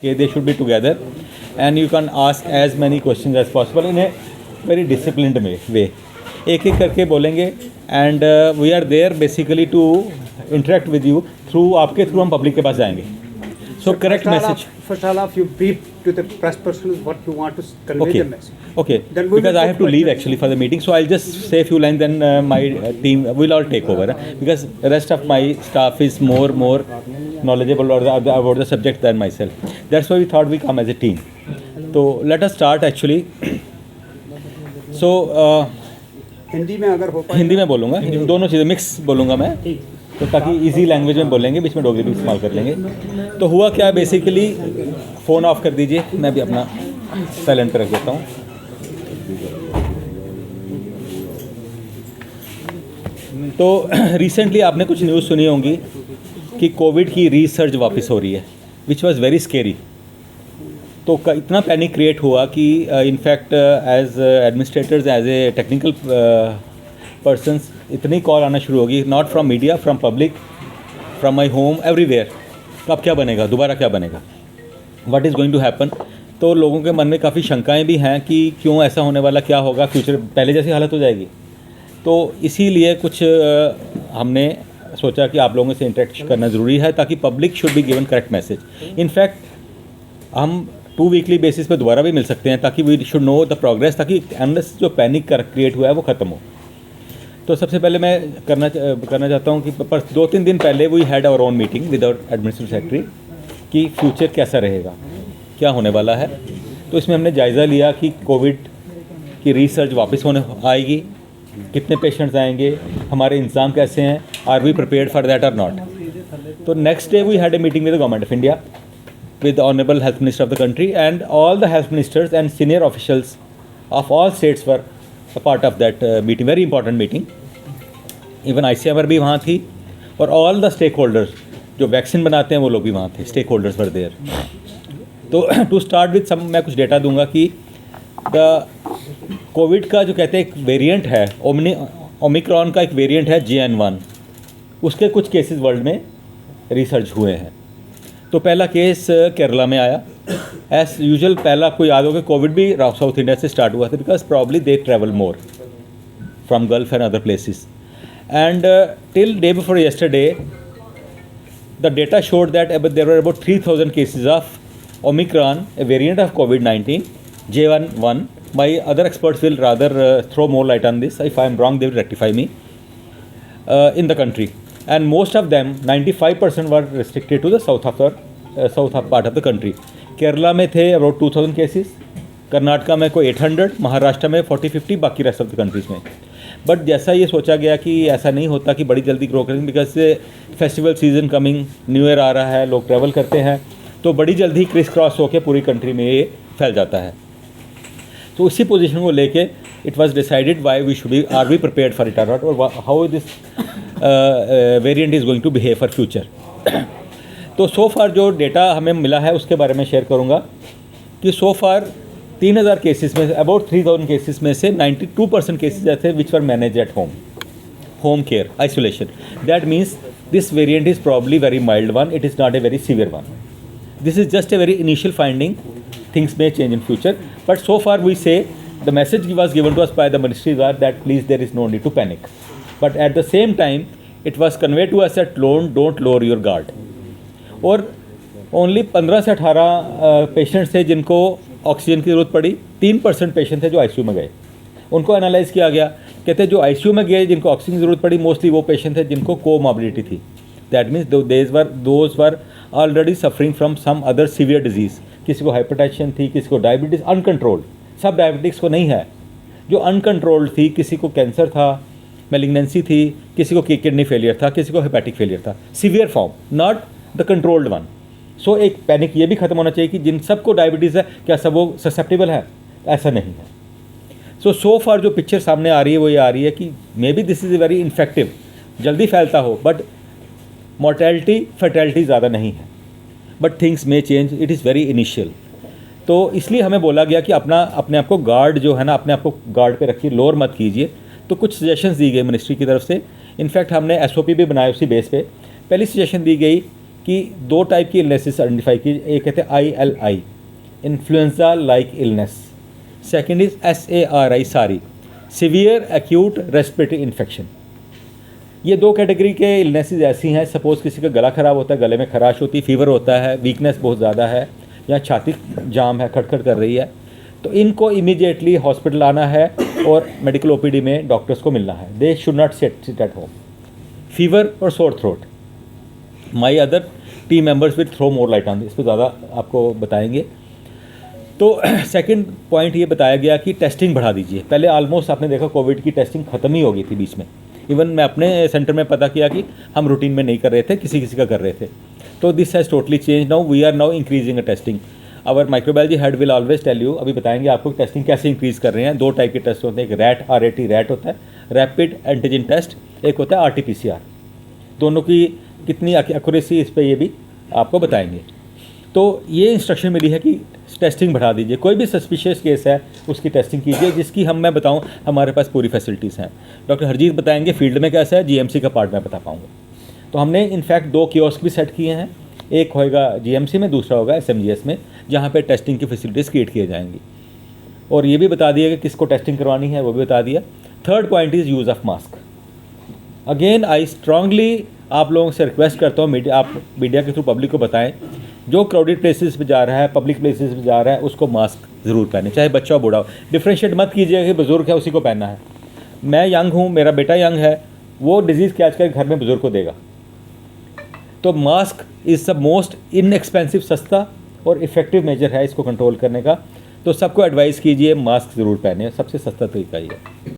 Okay, they should be together and you can ask as many questions as possible in a very disciplined way. एक एक करके बोलेंगे and we are there basically to interact with you through आपके through हम public के पास जाएंगे. So correct message. First of all, you brief to the press persons what you want to convey the message. Okay. Then we Because will I go have to leave actually for the meeting, so I'll just say a few lines. Then my team will all take over. Because the rest of my staff is more knowledgeable about the subject than myself. That's why we thought we come as a team. So let us start actually. So Hindi में अगर हो पाए हिंदी में बोलूँगा, दोनों चीज़ें mix बोलूँगा मैं, तो ताकि इजी लैंग्वेज में बोलेंगे, बीच में डोगरी भी इस्तेमाल कर लेंगे. तो हुआ क्या, बेसिकली फ़ोन ऑफ कर दीजिए, मैं भी अपना साइलेंट पर रख देता हूँ. तो रिसेंटली आपने कुछ न्यूज़ सुनी होंगी कि कोविड की रीसर्च वापस हो रही है, विच वॉज़ वेरी स्केरी. तो इतना पैनिक क्रिएट हुआ कि in fact as administrators, as a technical persons, इतनी कॉल आना शुरू होगी, not from media, from public, from my home, everywhere. तो अब क्या बनेगा, दोबारा क्या बनेगा, what is going to happen. तो लोगों के मन में काफ़ी शंकाएं भी हैं कि क्यों ऐसा होने वाला, क्या होगा, फ्यूचर पहले जैसी हालत हो जाएगी. तो इसीलिए कुछ हमने सोचा कि आप लोगों से इंटरेक्ट करना ज़रूरी है ताकि public should be given correct message. In fact हम 2 वीकली बेसिस पे दोबारा भी मिल सकते हैं ताकि we should know the progress, ताकि अनलेस जो पैनिक क्रिएट हुआ है वो ख़त्म हो. तो सबसे पहले मैं करना चाहता हूँ कि पर 2-3 दिन पहले we had our own meeting with our administrative secretary कि फ्यूचर कैसा रहेगा, क्या होने वाला है. तो इसमें हमने जायज़ा लिया कि कोविड की रिसर्च वापस होने आएगी, कितने पेशेंट्स आएंगे, हमारे इंतज़ाम कैसे हैं, are we prepared for that और नॉट. तो next day we had a meeting with the government of India, with the Honorable Health Minister of the country, and all the health ministers and senior officials of all states were a part of that meeting, very important meeting. Even ICMR भी वहाँ थी और all the stakeholders जो vaccine बनाते हैं वो लोग भी वहाँ थे, stakeholders were there. तो to start with some मैं कुछ डेटा दूंगा कि the कोविड का जो कहते हैं एक वेरिएंट है, ओमिक्रॉन का एक वेरिएंट है JN1, उसके कुछ केसेस वर्ल्ड में रिसर्च हुए हैं. तो पहला केस केरला में आया. एज यूजुअल पहला आपको याद होगा कोविड भी साउथ इंडिया से स्टार्ट हुआ था, because probably they travel more from Gulf and other places. And till day before yesterday the data showed that there were about 3000 cases of Omicron, a variant of COVID-19 JN1. My other experts will rather throw more light on this. If I am wrong they will rectify me. In the country, and most of them 95% were restricted to the south part of the country. Kerala में थे about 2000 cases, Karnataka में कोई 800, महाराष्ट्र में 40-50, बाकी rest of the countries में. But जैसा ये सोचा गया कि ऐसा नहीं होता कि बड़ी जल्दी ग्रो करेंगे, because festival season coming, new year आ रहा है, लोग ट्रैवल करते हैं, तो बड़ी जल्दी क्रिस क्रॉस होकर पूरी कंट्री में ये फैल जाता है. तो उसी पोजीशन को लेके it was decided why we should be, are we prepared for it or not, or how this variant is going to behave for future. तो so far जो डेटा हमें मिला है उसके बारे में शेयर करूँगा कि so far 3000 केसेस में about 3000 केसेस में से 92% केसेस ऐसे which were managed at home care, isolation. That means this variant is probably very mild one, it is not a very severe one. This is just a very initial finding, things may change in future, but so far we say the message was given to us by the ministry was that please there is no need to panic, but at the same time it was conveyed to us that don't lower your guard. और only 15 से 18 patients थे जिनको oxygen की ज़रूरत पड़ी. 3% patient थे जो ICU में गए, उनको एनालाइज किया गया. कहते जो आईसीयू में गए जिनको ऑक्सीजन की ज़रूरत पड़ी मोस्टली वो पेशेंट थे जिनको कोमॉर्बिडिटी थी. That means those were already suffering from some other severe disease. किसी को हाइपरटेंशन थी, किसी को डायबिटीज़ अनकंट्रोल्ड, सब डायबिटिक्स को नहीं है, जो अनकंट्रोल्ड थी, किसी को कैंसर था, मेलिग्नेंसी थी, किसी को किडनी फेलियर था, किसी को हेपेटिक फेलियर था, severe form, not the controlled one. So एक पैनिक ये भी ख़त्म होना चाहिए कि जिन सबको डायबिटीज़ है क्या सब वो ससेप्टेबल है, ऐसा नहीं है. सो फार जो पिक्चर सामने आ रही है वो ये आ रही है कि may be this is a very infective, जल्दी फैलता हो, बट मोर्टेलिटी फर्टेलिटी ज़्यादा नहीं है, but things may change, it is very initial. तो इसलिए हमें बोला गया कि अपने आप को गार्ड जो है ना, अपने आप को गार्ड पे रखिए, लोअर मत कीजिए. तो कुछ सजेशंस दी गई मिनिस्ट्री की तरफ से. इनफैक्ट हमने SOP भी बनाए उसी बेस पे. पहली सजेशन दी गई कि 2 टाइप की इलनेसेस आइडेंटिफाई की, एक कहते हैं ILI, influenza like illness, second is SARI, सारी, सीवियर एक्यूट रेस्पिरेटरी इन्फेक्शन। ये 2 कैटेगरी के इलनेसेस ऐसी हैं, सपोज़ किसी का गला ख़राब होता है, गले में खराश होती है, फीवर होता है, वीकनेस बहुत ज़्यादा है, या छाती जाम है, खटखट कर रही है, तो इनको इमीडिएटली हॉस्पिटल आना है और मेडिकल OPD में डॉक्टर्स को मिलना है। They should not sit at home. Fever और sore throat, my other team members will throw more light on, इस पर ज़्यादा आपको बताएंगे। तो सेकंड पॉइंट ये बताया गया कि टेस्टिंग बढ़ा दीजिए। पहले ऑलमोस्ट आपने देखा कोविड की टेस्टिंग ख़त्म ही हो गई थी बीच में, इवन मैं अपने सेंटर में पता किया कि हम रूटीन में नहीं कर रहे थे, किसी किसी का कर रहे थे। तो this has totally change now, we are now increasing a testing. Our microbiology head will always tell you, अभी बताएंगे आपको टेस्टिंग कैसे इंक्रीज़ कर रहे हैं। 2 टाइप के टेस्ट होते हैं, एक RAT रैट होता है, रैपिड एंटीजन टेस्ट, एक होता है RT-PCR। दोनों की कितनी एक्यूरेसी इस पर ये भी आपको बताएंगे। तो ये इंस्ट्रक्शन मिली है कि टेस्टिंग बढ़ा दीजिए, कोई भी सस्पिशियस केस है उसकी टेस्टिंग कीजिए, जिसकी मैं बताऊं हमारे पास पूरी फैसिलिटीज़ हैं। डॉक्टर हरजीत बताएंगे फील्ड में कैसा है, GMC का पार्ट मैं बता पाऊँगा। तो हमने इनफैक्ट 2 कियोस्क भी सेट किए हैं, एक होएगा GMC में, दूसरा होगा SMGS में, जहाँ पे टेस्टिंग की फैसिलिटीज़ क्रिएट की जाएंगी। और ये भी बता दिया कि किसको टेस्टिंग करवानी है, वो भी बता दिया। Third point is use of mask. Again I strongly आप लोगों से रिक्वेस्ट करता हूँ, आप मीडिया के थ्रू पब्लिक को बताएं, जो क्राउडेड प्लेसेस पे जा रहा है, पब्लिक प्लेसेस पे जा रहा है, उसको मास्क ज़रूर पहने, चाहे बच्चा हो बूढ़ा हो। डिफ्रेंशिएट मत कीजिएगा कि बुज़ुर्ग है उसी को पहनना है। मैं यंग हूँ, मेरा बेटा यंग है, वो डिजीज़ कैच कर घर में बुज़ुर्ग को देगा। तो mask is the most inexpensive, सस्ता और इफ़ेक्टिव मेजर है इसको कंट्रोल करने का। तो सबको एडवाइस कीजिए मास्क ज़रूर पहने, सबसे सस्ता तरीका ही है।